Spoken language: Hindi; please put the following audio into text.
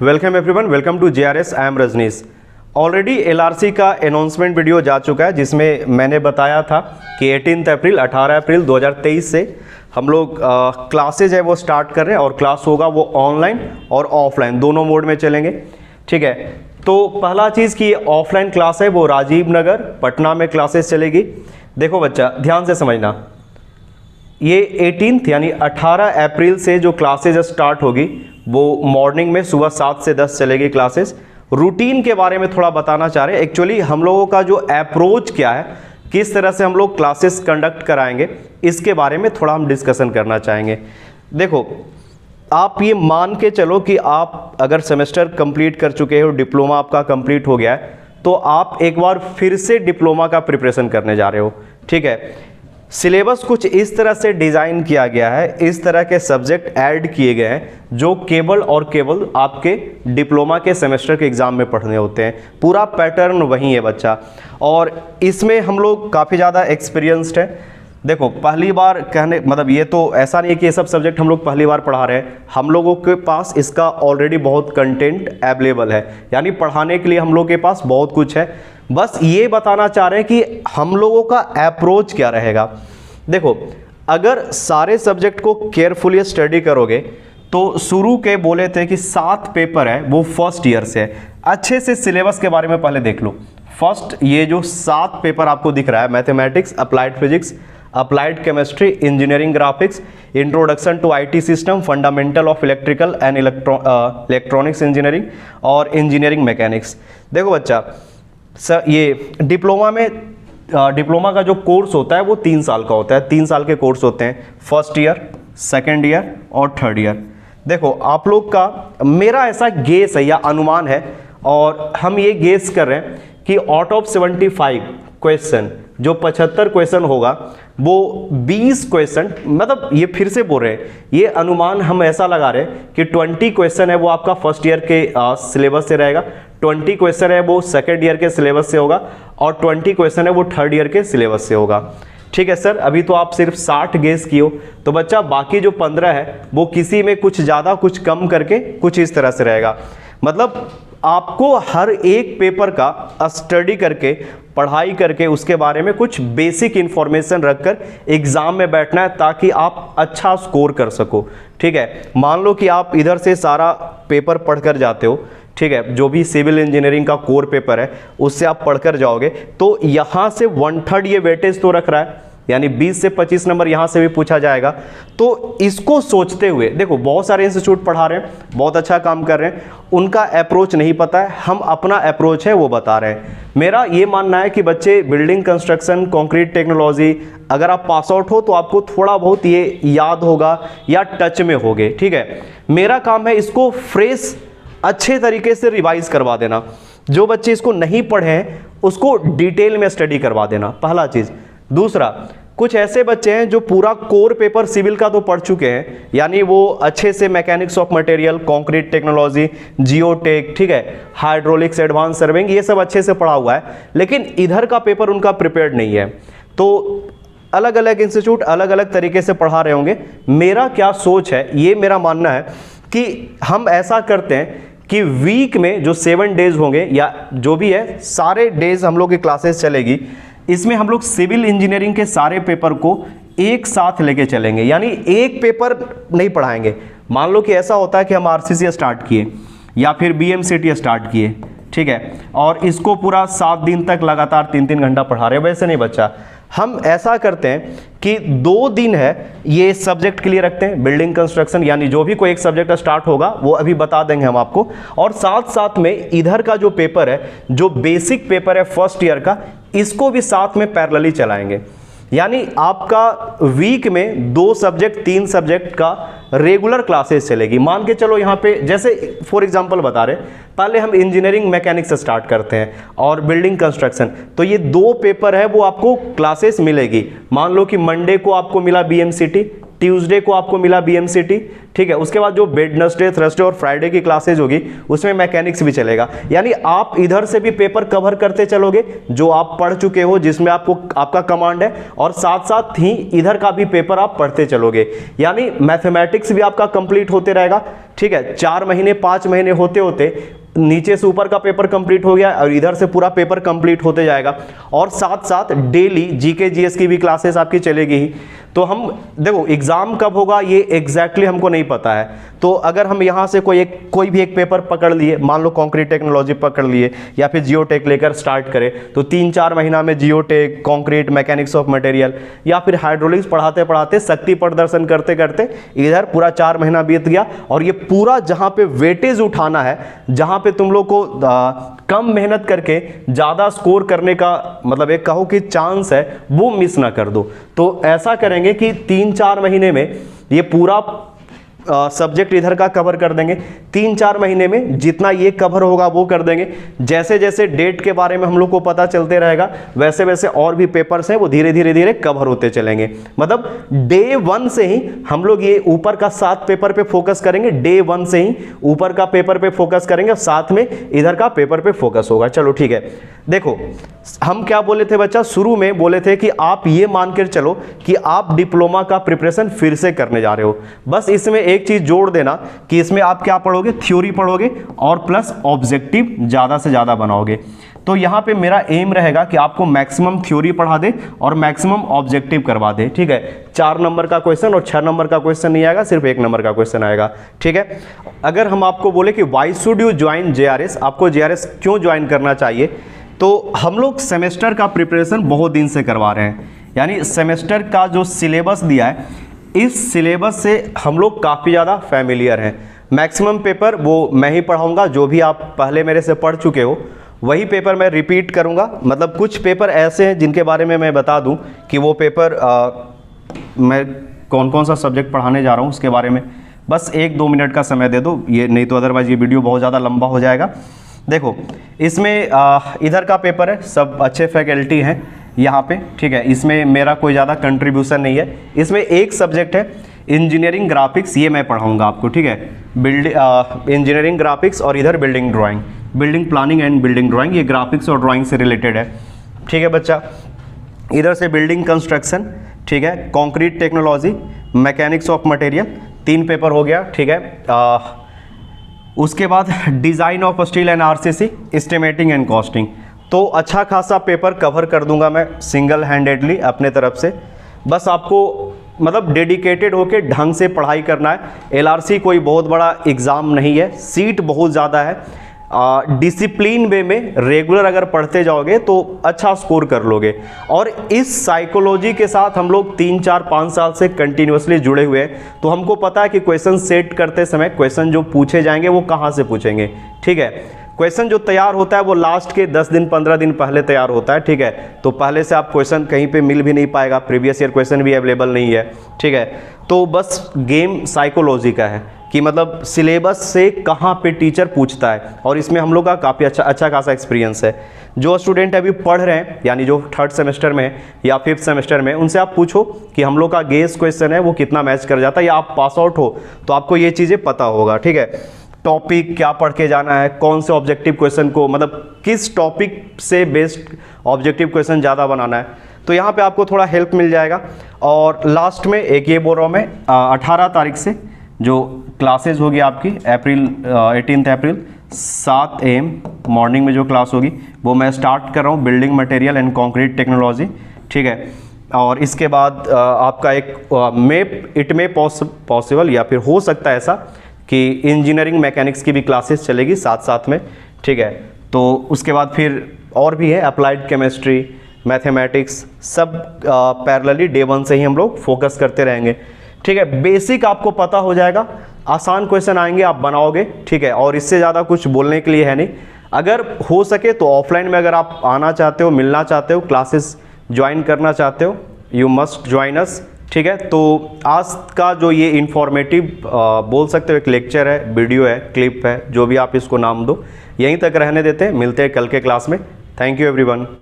Welcome everyone, welcome to JRS. I am Rajneesh. Already LRC का अनाउंसमेंट वीडियो जा चुका है जिसमें मैंने बताया था कि 18 अप्रैल 2023 से हम लोग क्लासेज है वो स्टार्ट कर रहे हैं और क्लास होगा वो ऑनलाइन और ऑफलाइन दोनों मोड में चलेंगे। ठीक है, तो पहला चीज़ कि ऑफलाइन क्लास है वो राजीव नगर पटना में क्लासेस चलेगी। देखो बच्चा ध्यान से समझना, ये 18 यानी 18 अप्रैल से जो क्लासेज स्टार्ट होगी वो मॉर्निंग में सुबह 7 से 10 चलेगी क्लासेस। रूटीन के बारे में थोड़ा बताना चाह रहे हैं। एक्चुअली हम लोगों का जो अप्रोच क्या है, किस तरह से हम लोग क्लासेस कंडक्ट कराएंगे, इसके बारे में थोड़ा हम डिस्कशन करना चाहेंगे। देखो, आप ये मान के चलो कि आप अगर सेमेस्टर कंप्लीट कर चुके हो, डिप्लोमा आपका कंप्लीट हो गया है, तो आप एक बार फिर से डिप्लोमा का प्रिपरेशन करने जा रहे हो। ठीक है, सिलेबस कुछ इस तरह से डिज़ाइन किया गया है, इस तरह के सब्जेक्ट ऐड किए गए हैं जो केवल और केवल आपके डिप्लोमा के सेमेस्टर के एग्ज़ाम में पढ़ने होते हैं। पूरा पैटर्न वही है बच्चा, और इसमें हम लोग काफ़ी ज़्यादा एक्सपीरियंस्ड हैं। देखो, पहली बार कहने मतलब ये तो ऐसा नहीं है कि ये सब सब्जेक्ट हम लोग पहली बार पढ़ा रहे हैं। हम लोगों के पास इसका ऑलरेडी बहुत कंटेंट अवेलेबल है, यानी पढ़ाने के लिए हम लोग के पास बहुत कुछ है। बस ये बताना चाह रहे हैं कि हम लोगों का अप्रोच क्या रहेगा। देखो, अगर सारे सब्जेक्ट को केयरफुली स्टडी करोगे तो शुरू के बोले थे कि 7 पेपर है वो फर्स्ट ईयर से है। अच्छे से सिलेबस के बारे में पहले देख लो। फर्स्ट ये जो 7 पेपर आपको दिख रहा है, mathematics, applied physics, applied chemistry, engineering graphics, introduction to IT system, fundamental of electrical and electronics engineering और इंजीनियरिंग मैकेनिक्स। देखो बच्चा, सर ये डिप्लोमा का जो कोर्स होता है वो 3 साल का होता है। 3 साल के कोर्स होते हैं, फर्स्ट ईयर, सेकेंड ईयर और थर्ड ईयर। देखो, आप लोग का मेरा ऐसा गेस है या अनुमान है, और हम ये गेस कर रहे हैं कि आउट ऑफ 75 क्वेश्चन जो 75 क्वेश्चन होगा वो 20 क्वेश्चन, मतलब ये फिर से बोल रहे हैं, ये अनुमान हम ऐसा लगा रहे हैं कि 20 क्वेश्चन है वो आपका फर्स्ट ईयर के सिलेबस से रहेगा, 20 क्वेश्चन है वो सेकेंड ईयर के सिलेबस से होगा, और 20 क्वेश्चन है वो थर्ड ईयर के सिलेबस से होगा। ठीक है सर, अभी तो आप सिर्फ 60 गेस किए हो, तो बच्चा बाकी जो 15 है वो किसी में कुछ ज़्यादा कुछ कम करके कुछ इस तरह से रहेगा। मतलब आपको हर एक पेपर का स्टडी करके, पढ़ाई करके, उसके बारे में कुछ बेसिक इंफॉर्मेशन रखकर एग्ज़ाम में बैठना है ताकि आप अच्छा स्कोर कर सको। ठीक है, मान लो कि आप इधर से सारा पेपर पढ़कर जाते हो, ठीक है, जो भी सिविल इंजीनियरिंग का कोर पेपर है उससे आप पढ़कर जाओगे, तो यहाँ से 1/3 ये वेटेज तो रख रहा है, यानी 20 से 25 नंबर यहाँ से भी पूछा जाएगा। तो इसको सोचते हुए देखो, बहुत सारे इंस्टीट्यूट पढ़ा रहे हैं, बहुत अच्छा काम कर रहे हैं, उनका अप्रोच नहीं पता है, हम अपना अप्रोच है वो बता रहे हैं। मेरा ये मानना है कि बच्चे बिल्डिंग कंस्ट्रक्शन, कंक्रीट टेक्नोलॉजी, अगर आप पास आउट हो तो आपको थोड़ा बहुत ये याद होगा या टच में होगे। ठीक है, मेरा काम है इसको फ्रेश अच्छे तरीके से रिवाइज करवा देना। जो बच्चे इसको नहीं पढ़े हैं उसको डिटेल में स्टडी करवा देना, पहला चीज़। दूसरा, कुछ ऐसे बच्चे हैं जो पूरा कोर पेपर सिविल का तो पढ़ चुके हैं, यानी वो अच्छे से mechanics of material, concrete technology, geotech, ठीक है, हाइड्रोलिक्स, एडवांस सर्वेइंग, ये सब अच्छे से पढ़ा हुआ है, लेकिन इधर का पेपर उनका प्रिपेयर्ड नहीं है। तो अलग अलग इंस्टीट्यूट अलग अलग तरीके से पढ़ा रहे होंगे। मेरा क्या सोच है, ये मेरा मानना है कि हम ऐसा करते हैं कि वीक में जो 7 डेज होंगे या जो भी है, सारे डेज हम लोग की क्लासेस चलेगी। इसमें हम लोग सिविल इंजीनियरिंग के सारे पेपर को एक साथ लेके चलेंगे, यानी एक पेपर नहीं पढ़ाएंगे। मान लो कि ऐसा होता है कि हम आरसीसी स्टार्ट किए या फिर बीएमसीटी स्टार्ट किए, ठीक है, और इसको पूरा 7 दिन तक लगातार 3-3 घंटा पढ़ा रहे हैं, वैसे नहीं बच्चा। हम ऐसा करते हैं कि 2 दिन है ये सब्जेक्ट के लिए रखते हैं, बिल्डिंग कंस्ट्रक्शन, यानी जो भी कोई एक सब्जेक्ट स्टार्ट होगा वो अभी बता देंगे हम आपको, और साथ साथ में इधर का जो पेपर है, जो बेसिक पेपर है फर्स्ट ईयर का, इसको भी साथ में पैरेलली चलाएंगे। यानी आपका वीक में 2 सब्जेक्ट 3 सब्जेक्ट का रेगुलर क्लासेस चलेगी। मान के चलो यहाँ पे जैसे फॉर एग्जांपल बता रहे, पहले हम इंजीनियरिंग मैकेनिक्स से स्टार्ट करते हैं और बिल्डिंग कंस्ट्रक्शन, तो ये 2 पेपर है वो आपको क्लासेस मिलेगी। मान लो कि मंडे को आपको मिला बीएमसीटी, ट्यूसडे को आपको मिला बीएमसीटी, ठीक है। उसके बाद जो वेडनेसडे, थर्सडे और फ्राइडे की क्लासेज होगी उसमें मैकेनिक्स भी चलेगा। यानी आप इधर से भी पेपर कवर करते चलोगे जो आप पढ़ चुके हो, जिसमें आपको आपका कमांड है, और साथ साथ ही इधर का भी पेपर आप पढ़ते चलोगे। यानी मैथमेटिक्स भी आपका कंप्लीट होते रहेगा, ठीक है। 4 महीने 5 महीने होते होते नीचे से ऊपर का पेपर कंप्लीट हो गया और इधर से पूरा पेपर कंप्लीट होते जाएगा। और साथ साथ डेली जीके जीएस की भी क्लासेस आपकी चलेगी ही। तो हम देखो एग्जाम कब होगा ये एग्जैक्टली हमको नहीं पता है, तो अगर हम यहाँ से कोई भी एक पेपर पकड़ लिए, मान लो कंक्रीट टेक्नोलॉजी पकड़ लिए या फिर जियोटेक लेकर स्टार्ट करें, तो 3-4 महीना में geotech, concrete, mechanics of material या फिर हाइड्रोलिक्स पढ़ाते पढ़ाते, शक्ति प्रदर्शन करते करते इधर पूरा 4 महीना बीत गया। और ये पूरा जहाँ पे वेटेज उठाना है, जहाँ पे तुम लोग को कम मेहनत करके ज़्यादा स्कोर करने का मतलब एक कहो कि चांस है, वो मिस ना कर दो। तो ऐसा करेंगे कि 3-4 महीने में ये पूरा सब्जेक्ट इधर का कवर कर देंगे। 3-4 महीने में जितना ये कवर होगा वो कर देंगे। जैसे जैसे डेट के बारे में हम लोग को पता चलते रहेगा, वैसे वैसे और भी पेपर्स हैं वो धीरे धीरे धीरे कवर होते चलेंगे। मतलब डे 1 से ही हम लोग ये ऊपर का 7 पेपर पे फोकस करेंगे। डे 1 से ही ऊपर का पेपर पे फोकस करेंगे और साथ में इधर का पेपर पे फोकस होगा। चलो ठीक है, देखो हम क्या बोले थे बच्चा, शुरू में बोले थे कि आप ये मानकर चलो कि आप डिप्लोमा का प्रिपरेशन फिर से करने जा रहे हो। बस इसमें एक चीज जोड़ देना कि इसमें आप क्या पढ़ोगे, थ्योरी पढ़ोगे और प्लस ऑब्जेक्टिव ज्यादा से ज्यादा बनाओगे। तो यहां पे मेरा एम रहेगा कि आपको मैक्सिमम थ्योरी पढ़ा दे और मैक्सिमम ऑब्जेक्टिव करवा दे, ठीक है। 4 नंबर का क्वेश्चन और 6 नंबर का क्वेश्चन नहीं आएगा, सिर्फ 1 नंबर का क्वेश्चन आएगा, ठीक है। अगर हम आपको बोले कि why should you join JRS, आपको जेआरएस क्यों ज्वाइन करना चाहिए, तो हम लोग सेमेस्टर का प्रिपरेशन बहुत दिन से करवा रहे हैं। यानी सेमेस्टर का जो सिलेबस दिया है, इस सिलेबस से हम लोग काफ़ी ज़्यादा फैमिलियर हैं। मैक्सिमम पेपर वो मैं ही पढ़ाऊँगा, जो भी आप पहले मेरे से पढ़ चुके हो वही पेपर मैं रिपीट करूँगा। मतलब कुछ पेपर ऐसे हैं जिनके बारे में मैं बता दूँ कि वो पेपर मैं कौन कौन सा सब्जेक्ट पढ़ाने जा रहा हूँ उसके बारे में। बस 1-2 मिनट का समय दे दो, ये नहीं तो अदरवाइज ये वीडियो बहुत ज़्यादा लंबा हो जाएगा। देखो इसमें इधर का पेपर है, सब अच्छे फैकल्टी हैं यहाँ पे, ठीक है। इसमें मेरा कोई ज़्यादा कंट्रीब्यूशन नहीं है। इसमें एक सब्जेक्ट है इंजीनियरिंग ग्राफिक्स, ये मैं पढ़ाऊँगा आपको, ठीक है। इंजीनियरिंग ग्राफिक्स और इधर building drawing, building planning and building drawing, ये ग्राफिक्स और ड्राइंग से रिलेटेड है, ठीक है बच्चा। इधर से बिल्डिंग कंस्ट्रक्शन, ठीक है, concrete technology, mechanics of material, 3 paper हो गया, ठीक है। उसके बाद design of steel and RCC, estimating and costing. तो अच्छा खासा पेपर कवर कर दूंगा मैं सिंगल हैंडेडली अपने तरफ से। बस आपको मतलब डेडिकेटेड होकर ढंग से पढ़ाई करना है। एलआरसी कोई बहुत बड़ा एग्ज़ाम नहीं है, सीट बहुत ज़्यादा है। डिसिप्लिन वे में रेगुलर अगर पढ़ते जाओगे तो अच्छा स्कोर कर लोगे। और इस साइकोलॉजी के साथ हम लोग 3-4-5 साल से कंटिन्यूसली जुड़े हुए हैं, तो हमको पता है कि क्वेश्चन सेट करते समय क्वेश्चन जो पूछे जाएंगे वो कहाँ से पूछेंगे, ठीक है। क्वेश्चन जो तैयार होता है वो लास्ट के 10 दिन 15 दिन पहले तैयार होता है, ठीक है। तो पहले से आप क्वेश्चन कहीं पे मिल भी नहीं पाएगा, प्रीवियस ईयर क्वेश्चन भी अवेलेबल नहीं है, ठीक है। तो बस गेम साइकोलॉजी का है कि मतलब सिलेबस से कहाँ पे टीचर पूछता है, और इसमें हम लोग का काफ़ी अच्छा खासा एक्सपीरियंस है। जो स्टूडेंट अभी पढ़ रहे हैं, यानी जो 3rd सेमेस्टर में या 5th सेमेस्टर में, उनसे आप पूछो कि हम लोग का गेस क्वेश्चन है वो कितना मैच कर जाता है, या आप पास आउट हो तो आपको ये चीज़ें पता होगा, ठीक है। टॉपिक क्या पढ़ के जाना है, कौन से ऑब्जेक्टिव क्वेश्चन को मतलब किस टॉपिक से बेस्ड ऑब्जेक्टिव क्वेश्चन ज़्यादा बनाना है, तो यहाँ पे आपको थोड़ा हेल्प मिल जाएगा। और लास्ट में एक ये बोल रहा हूँ मैं, 18 तारीख से जो क्लासेज होगी आपकी 18 अप्रैल 7 AM मॉर्निंग में जो क्लास होगी वो मैं स्टार्ट कर रहा हूँ, building material and concrete technology, ठीक है। और इसके बाद आपका एक इट में पॉसिबल या फिर हो सकता है ऐसा कि इंजीनियरिंग मैकेनिक्स की भी क्लासेस चलेगी साथ साथ में, ठीक है। तो उसके बाद फिर और भी है अप्लाइड केमिस्ट्री, मैथमेटिक्स, सब पैरेलली डे 1 से ही हम लोग फोकस करते रहेंगे, ठीक है। बेसिक आपको पता हो जाएगा, आसान क्वेश्चन आएंगे आप बनाओगे, ठीक है। और इससे ज़्यादा कुछ बोलने के लिए है नहीं। अगर हो सके तो ऑफलाइन में अगर आप आना चाहते हो, मिलना चाहते हो, क्लासेस ज्वाइन करना चाहते हो, यू मस्ट ज्वाइन अस, ठीक है। तो आज का जो ये इन्फॉर्मेटिव बोल सकते हो एक लेक्चर है, वीडियो है, क्लिप है, जो भी आप इसको नाम दो, यहीं तक रहने देते हैं। मिलते हैं कल के क्लास में। Thank you everyone.